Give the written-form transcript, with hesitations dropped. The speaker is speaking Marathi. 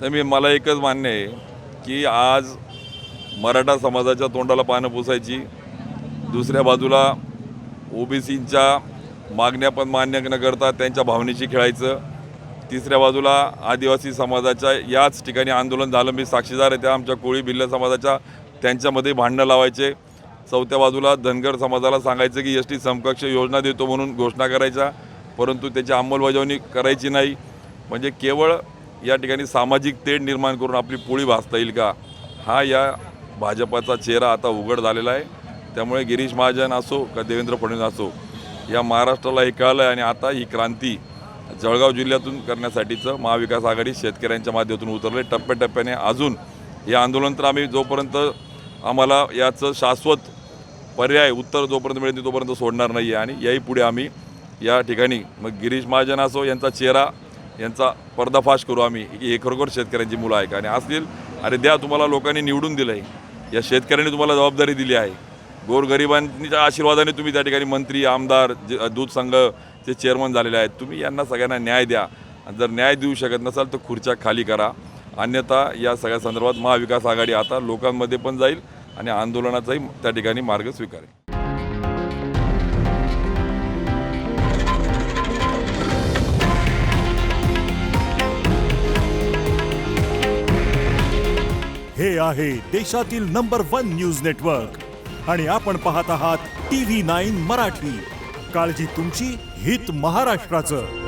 नाही, मला एकच मान्य आहे की आज मराठा समाजाच्या तोंडाला पानं पुसायची, दुसऱ्या बाजूला ओबीसींच्या मागण्या पण मान्य न करता त्यांच्या भावनेशी खेळायचं, तिसऱ्या बाजूला आदिवासी समाजाच्या याच ठिकाणी आंदोलन झालं, मी साक्षीदार आहे त्या आमच्या कोळी भिल्ल समाजाच्या, त्यांच्यामध्ये भांडणं लावायचे, चौथ्या बाजूला धनगर समाजाला सांगायचं की एसटी समकक्ष योजना देतो म्हणून घोषणा करायच्या, परंतु त्याची अंमलबजावणी करायची नाही. म्हणजे केवळ या ठिकाणी सामाजिक तेढ निर्माण करून आपली पोळी भासता येईल का, हा या भाजपाचा चेहरा आता उघड झालेला आहे. त्यामुळे गिरीश महाजन असो का देवेंद्र फडणवीस असो, या महाराष्ट्राला हे कळलं आहे आणि आता ही क्रांती जळगाव जिल्ह्यातून करण्यासाठीचं महाविकास आघाडी शेतकऱ्यांच्या माध्यमातून उतरले. टप्प्याटप्प्याने अजून हे आंदोलन तर आम्ही जोपर्यंत आम्हाला याचं शाश्वत पर्याय उत्तर जोपर्यंत मिळते तोपर्यंत सोडणार नाही आहे. आणि याही पुढे आम्ही या ठिकाणी मग गिरीश महाजन असो यांचा चेहरा यांचा पर्दाफाश करू आम्ही की हे खरोखर शेतकऱ्यांची मुलं आहे का, आणि असतील अरे द्या, तुम्हाला लोकांनी निवडून दिलं आहे, या शेतकऱ्यांनी तुम्हाला जबाबदारी दिली आहे, गोरगरिबांच्या आशीर्वादाने तुम्ही त्या ठिकाणी मंत्री आमदार दूध संघाचे चेअरमन झालेले आहेत, तुम्ही यांना सगळ्यांना न्याय द्या. आणि जर न्याय देऊ शकत नसाल तर खुर्च्या खाली करा, अन्यथा या सगळ्या संदर्भात महाविकास आघाडी आता लोकांमध्ये पण जाईल आणि आंदोलनाचाही त्या ठिकाणी मार्ग स्वीकारेल. हे आहे देशातील नंबर 1 न्यूज नेटवर्क आणि आपण पाहत आहात TV9 मराठी. काळजी तुमची, हित महाराष्ट्राचं.